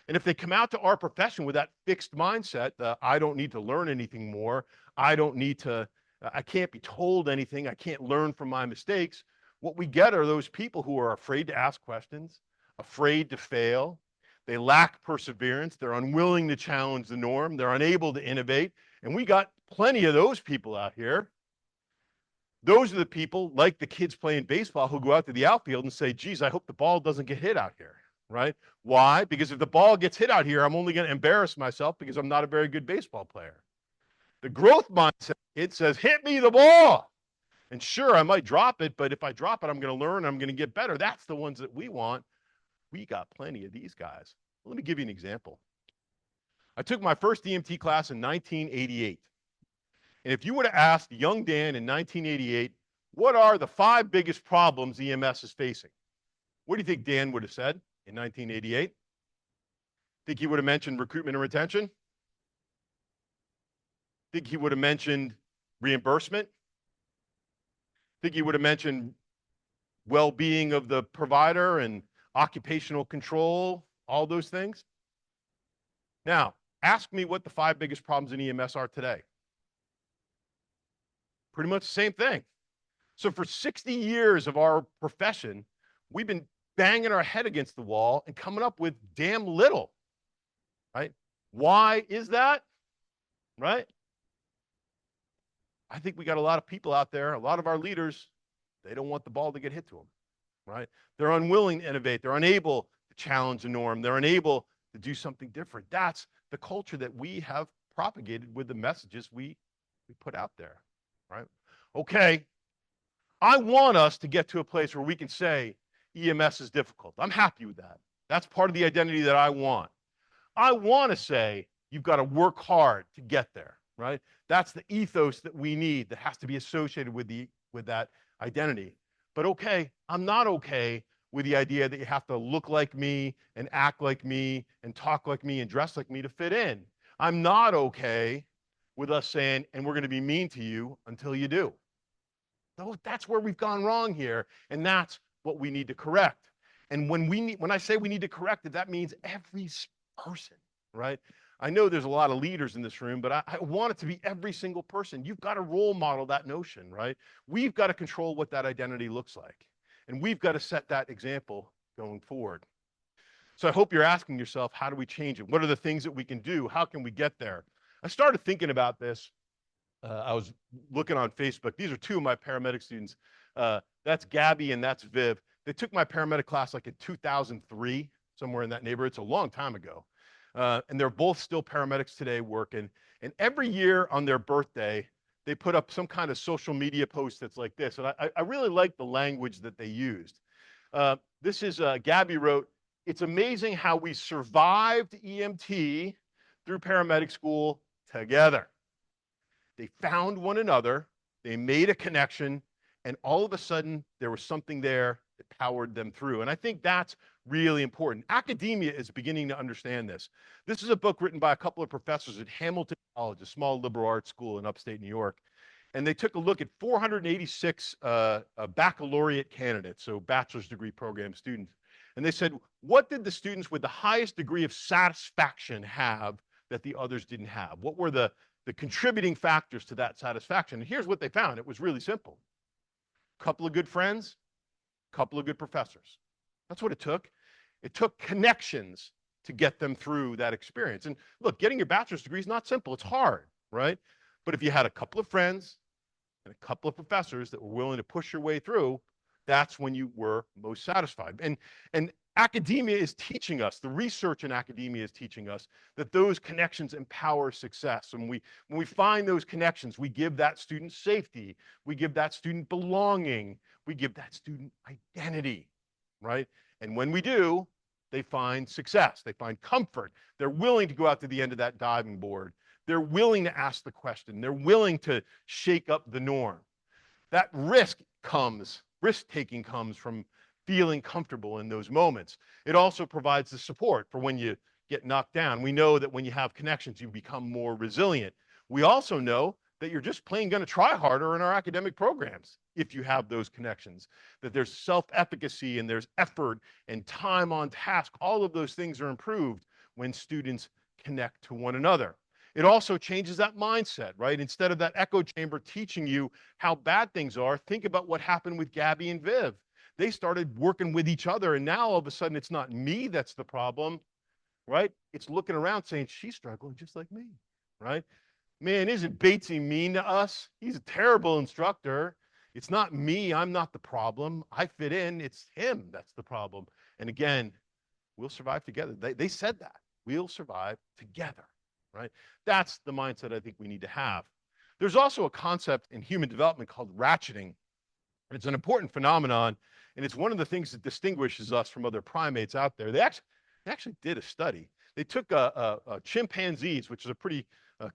And if they come out to our profession with that fixed mindset, I don't need to learn anything more. I can't be told anything. I can't learn from my mistakes. What we get are those people who are afraid to ask questions, afraid to fail. They lack perseverance. They're unwilling to challenge the norm. They're unable to innovate. And we got plenty of those people out here. Those are the people, like the kids playing baseball, who go out to the outfield and say, geez, I hope the ball doesn't get hit out here, right? Why? Because if the ball gets hit out here, I'm only going to embarrass myself because I'm not a very good baseball player. The growth mindset, it says, hit me the ball. And sure, I might drop it, but if I drop it, I'm going to learn, I'm going to get better. That's the ones that we want. We got plenty of these guys. Let me give you an example. I took my first EMT class in 1988. And if you would have asked young Dan in 1988, what are the 5 biggest problems EMS is facing? What do you think Dan would have said in 1988? Think he would have mentioned recruitment and retention? Think he would have mentioned reimbursement? Think he would have mentioned well-being of the provider and occupational control, all those things? Now, ask me what the 5 biggest problems in EMS are today. Pretty much the same thing. So for 60 years of our profession, we've been banging our head against the wall and coming up with damn little, right? Why is that, right? I think we got a lot of people out there, a lot of our leaders, they don't want the ball to get hit to them, right? They're unwilling to innovate. They're unable to challenge the norm. They're unable to do something different. That's the culture that we have propagated with the messages we put out there, right? Okay, I want us to get to a place where we can say EMS is difficult. I'm happy with that. That's part of the identity that I want. I want to say you've got to work hard to get there, right? That's the ethos that we need that has to be associated with that identity. But okay, I'm not okay with the idea that you have to look like me and act like me and talk like me and dress like me to fit in. I'm not okay with us saying, and we're going to be mean to you until you do. So that's where we've gone wrong here, and that's what we need to correct. And when I say we need to correct it, that means every person, right? I know there's a lot of leaders in this room, but I want it to be every single person. You've got to role model that notion, right? We've got to control what that identity looks like. And we've got to set that example going forward. So I hope you're asking yourself, how do we change it? What are the things that we can do? How can we get there? I started thinking about this. I was looking on Facebook. These are 2 of my paramedic students. That's Gabby and that's Viv. They took my paramedic class like in 2003, somewhere in that neighborhood. It's a long time ago. And they're both still paramedics today working. And every year on their birthday, they put up some kind of social media post that's like this. And I really like the language that they used. This is Gabby wrote, "It's amazing how we survived EMT through paramedic school together. They found one another, they made a connection, and all of a sudden there was something there that powered them through." And I think that's really important. Academia is beginning to understand this. This is a book written by a couple of professors at Hamilton College, a small liberal arts school in upstate New York. And they took a look at 486 baccalaureate candidates, so bachelor's degree program students. And they said, what did the students with the highest degree of satisfaction have that the others didn't have? What were the contributing factors to that satisfaction? And here's what they found. It was really simple. A couple of good friends, a couple of good professors. That's what it took. It took connections to get them through that experience. And look, getting your bachelor's degree is not simple. It's hard, right? But if you had a couple of friends and a couple of professors that were willing to push your way through, that's when you were most satisfied. And academia is teaching us, the research in academia is teaching us that those connections empower success. And when we find those connections, we give that student safety, we give that student belonging, we give that student identity, right? And when we do, they find success, they find comfort. They're willing to go out to the end of that diving board. They're willing to ask the question. They're willing to shake up the norm. That risk-taking comes from feeling comfortable in those moments. It also provides the support for when you get knocked down. We know that when you have connections, you become more resilient. We also know that you're just plain going to try harder in our academic programs if you have those connections, that there's self-efficacy and there's effort and time on task. All of those things are improved when students connect to one another. It also changes that mindset, right? Instead of that echo chamber teaching you how bad things are, think about what happened with Gabby and Viv. They started working with each other, and now all of a sudden it's not me that's the problem, right? It's looking around saying, she's struggling just like me, right? Man, isn't Batsie mean to us? He's a terrible instructor. It's not me. I'm not the problem. I fit in. It's him that's the problem. And again, we'll survive together. They said that. We'll survive together, right? That's the mindset I think we need to have. There's also a concept in human development called ratcheting. And it's an important phenomenon, and it's one of the things that distinguishes us from other primates out there. They actually did a study. They took chimpanzees, which is a pretty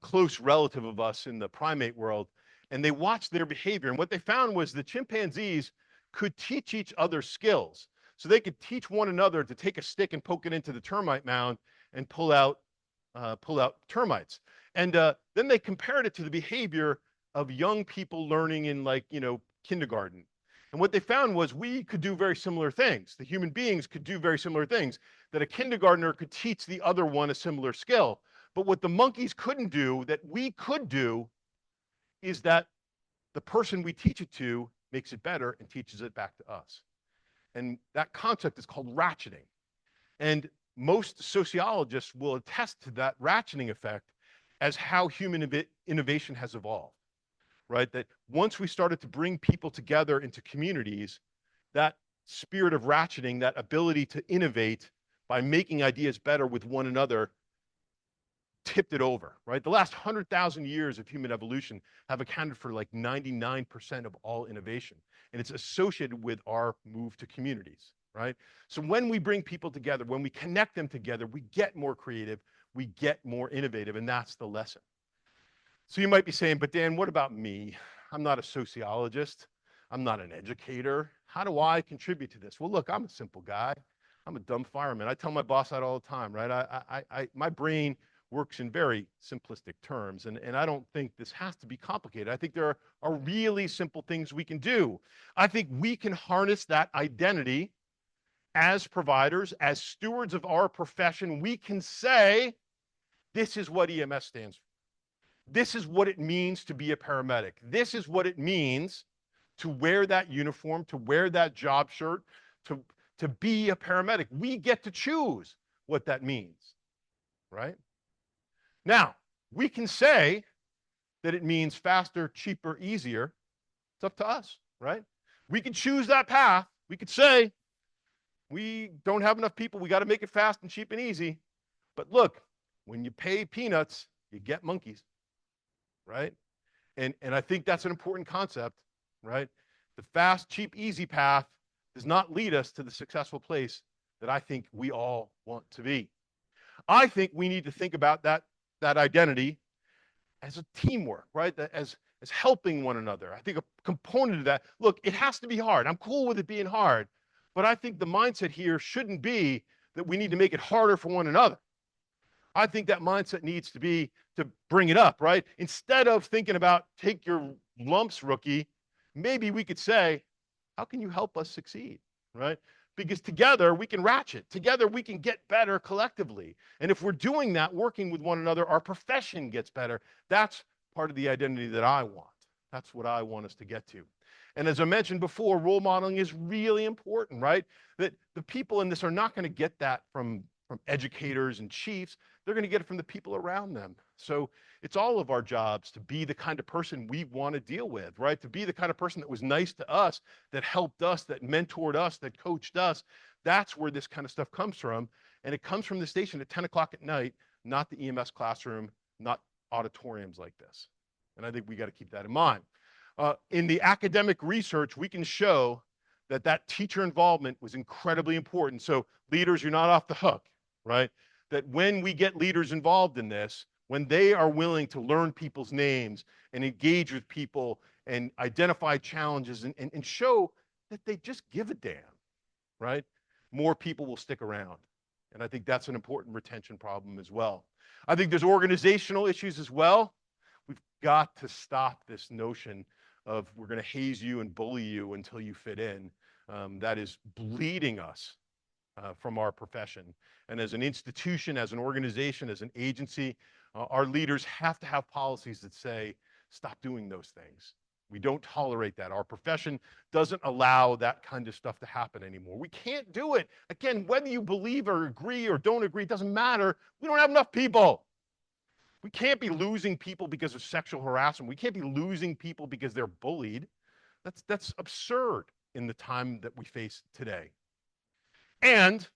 close relative of us in the primate world, and they watched their behavior. And what they found was the chimpanzees could teach each other skills. So they could teach one another to take a stick and poke it into the termite mound and pull out termites. And then they compared it to the behavior of young people learning in, like, kindergarten. And what they found was we could do very similar things. The human beings could do very similar things, that a kindergartner could teach the other one a similar skill. But what the monkeys couldn't do that we could do is that the person we teach it to makes it better and teaches it back to us. And that concept is called ratcheting. And most sociologists will attest to that ratcheting effect as how human innovation has evolved, right? That once we started to bring people together into communities, that spirit of ratcheting, that ability to innovate by making ideas better with one another, tipped it over, right? The last 100,000 years of human evolution have accounted for like 99% of all innovation. And it's associated with our move to communities, right? So when we bring people together, when we connect them together, we get more creative, we get more innovative, and that's the lesson. So you might be saying, but Dan, what about me? I'm not a sociologist. I'm not an educator. How do I contribute to this? Well, look, I'm a simple guy. I'm a dumb fireman. I tell my boss that all the time, right? My brain works in very simplistic terms, and I don't think this has to be complicated. I think there are really simple things we can do. I think we can harness that identity as providers, as stewards of our profession. We can say, this is what EMS stands for. This is what it means to be a paramedic. This is what it means to wear that uniform, to wear that job shirt, to be a paramedic. We get to choose what that means, right? Now, we can say that it means faster, cheaper, easier. It's up to us, right? We can choose that path. We could say, we don't have enough people. We got to make it fast and cheap and easy. But look, when you pay peanuts, you get monkeys, right? And I think that's an important concept, right? The fast, cheap, easy path does not lead us to the successful place that I think we all want to be. I think we need to think about that identity as a teamwork, right? As helping one another. I think a component of that, look, it has to be hard. I'm cool with it being hard, but I think the mindset here shouldn't be that we need to make it harder for one another. I think that mindset needs to be to bring it up, right? Instead of thinking about take your lumps, rookie, maybe we could say, how can you help us succeed, right? Because together we can ratchet. Together we can get better collectively. And if we're doing that, working with one another, our profession gets better. That's part of the identity that I want. That's what I want us to get to. And as I mentioned before, role modeling is really important, right? That the people in this are not going to get that from educators and chiefs. They're going to get it from the people around them. So it's all of our jobs to be the kind of person we want to deal with, right? To be the kind of person that was nice to us, that helped us, that mentored us, that coached us. That's where this kind of stuff comes from. And it comes from the station at 10 o'clock at night, not the EMS classroom, not auditoriums like this. And I think we got to keep that in mind. In the academic research, we can show that teacher involvement was incredibly important. So leaders, you're not off the hook, right? That when we get leaders involved in this, when they are willing to learn people's names and engage with people and identify challenges and show that they just give a damn, right? More people will stick around. And I think that's an important retention problem as well. I think there's organizational issues as well. We've got to stop this notion of we're going to haze you and bully you until you fit in. That is bleeding us from our profession. And as an institution, as an organization, as an agency, our leaders have to have policies that say, stop doing those things. We don't tolerate that. Our profession doesn't allow that kind of stuff to happen anymore. We can't do it. Again, whether you believe or agree or don't agree, it doesn't matter. We don't have enough people. We can't be losing people because of sexual harassment. We can't be losing people because they're bullied. That's absurd in the time that we face today. And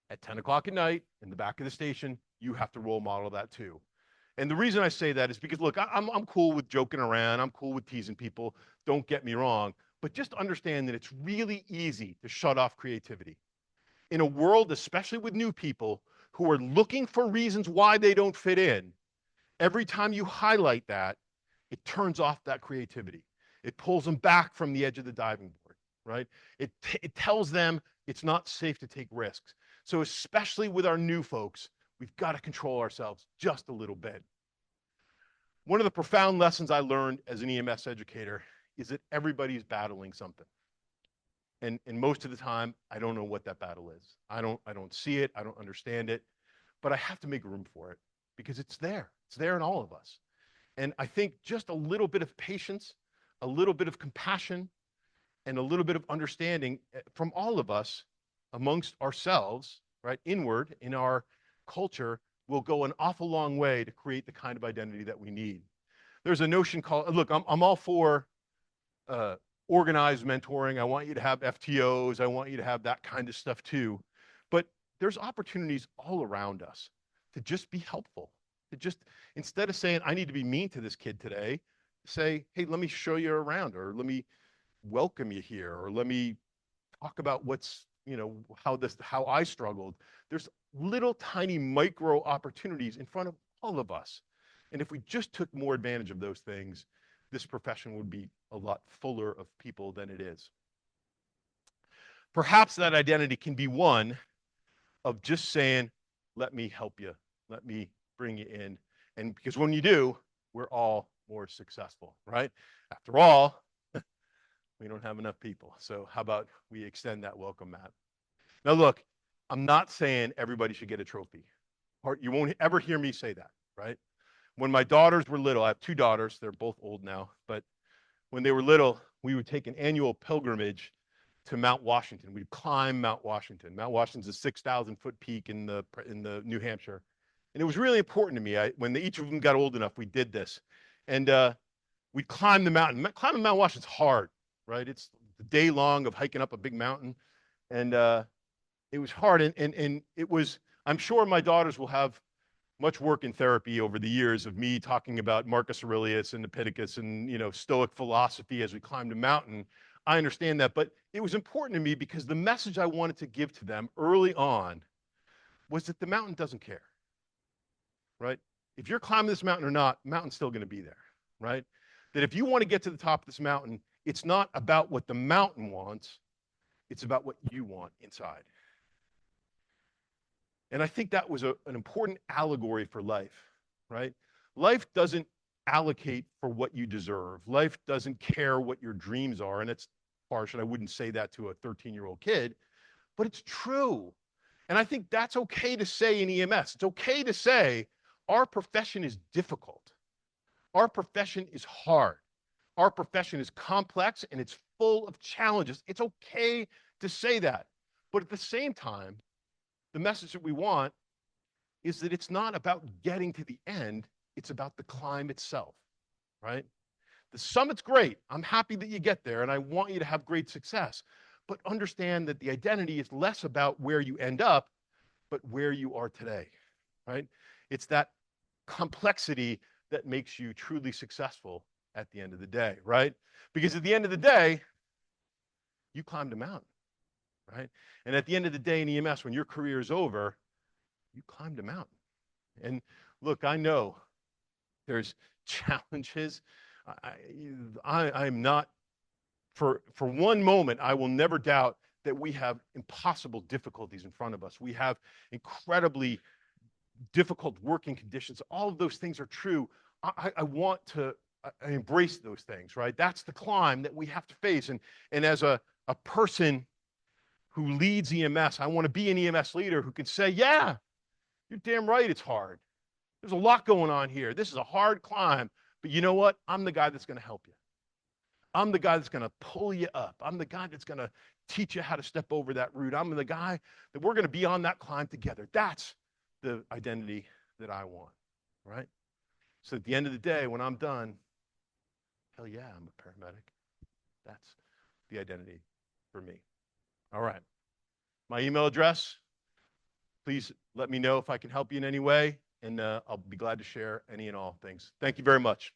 at 10 o'clock at night, in the back of the station, you have to role model that too. And the reason I say that is because, look, I'm cool with joking around. I'm cool with teasing people. Don't get me wrong. But just understand that it's really easy to shut off creativity. In a world, especially with new people, who are looking for reasons why they don't fit in, every time you highlight that, it turns off that creativity. It pulls them back from the edge of the diving board, right? It tells them it's not safe to take risks. So especially with our new folks, we've got to control ourselves just a little bit. One of the profound lessons I learned as an EMS educator is that everybody's battling something. And most of the time, I don't know what that battle is. I don't see it. I don't understand it. But I have to make room for it because it's there. It's there in all of us. And I think just a little bit of patience, a little bit of compassion, and a little bit of understanding from all of us amongst ourselves, right, inward in our culture, will go an awful long way to create the kind of identity that we need. There's a notion called, look, I'm all for organized mentoring. I want you to have FTOs. I want you to have that kind of stuff too. But there's opportunities all around us to just be helpful. To just, instead of saying, I need to be mean to this kid today, say, hey, let me show you around, or let me welcome you here, or let me talk about what's, how I struggled. There's little tiny micro opportunities in front of all of us. And if we just took more advantage of those things, this profession would be a lot fuller of people than it is. Perhaps that identity can be one of just saying, let me help you. Let me bring you in. And because when you do, we're all more successful, right? After all, we don't have enough people. So how about we extend that welcome mat? Now, look, I'm not saying everybody should get a trophy. You won't ever hear me say that, right? When my daughters were little, I have two daughters. They're both old now. But when they were little, we would take an annual pilgrimage to Mount Washington. We'd climb Mount Washington. Mount Washington's a 6,000-foot peak in the New Hampshire. And it was really important to me. When each of them got old enough, we did this. And we'd climb the mountain. Climbing Mount Washington's hard, right? It's the day long of hiking up a big mountain. And it was hard. And it was, I'm sure my daughters will have much work in therapy over the years of me talking about Marcus Aurelius and Epictetus and, Stoic philosophy as we climbed a mountain. I understand that, but it was important to me because the message I wanted to give to them early on was that the mountain doesn't care, right? If you're climbing this mountain or not, the mountain's still going to be there, right? That if you want to get to the top of this mountain, it's not about what the mountain wants, it's about what you want inside. And I think that was an important allegory for life, right? Life doesn't allocate for what you deserve. Life doesn't care what your dreams are. And it's harsh, and I wouldn't say that to a 13-year-old kid, but it's true. And I think that's okay to say in EMS. It's okay to say our profession is difficult. Our profession is hard. Our profession is complex and it's full of challenges. It's okay to say that. But at the same time, the message that we want is that it's not about getting to the end, it's about the climb itself, right? The summit's great. I'm happy that you get there and I want you to have great success. But understand that the identity is less about where you end up, but where you are today, right? It's that complexity that makes you truly successful at the end of the day, right? Because at the end of the day, you climbed a mountain, right? And at the end of the day in EMS, when your career is over, you climbed a mountain. And look, I know there's challenges. I'm not, for one moment, I will never doubt that we have impossible difficulties in front of us. We have incredibly difficult working conditions. All of those things are true. I want to embrace those things, right? That's the climb that we have to face. And as a person who leads EMS, I want to be an EMS leader who can say, yeah, you're damn right it's hard. There's a lot going on here. This is a hard climb. But you know what? I'm the guy that's going to help you. I'm the guy that's going to pull you up. I'm the guy that's going to teach you how to step over that route. I'm the guy that we're going to be on that climb together. That's the identity that I want, right? So at the end of the day, when I'm done, hell yeah, I'm a paramedic. That's the identity for me. All right. My email address, please let me know if I can help you in any way, and I'll be glad to share any and all things. Thank you very much.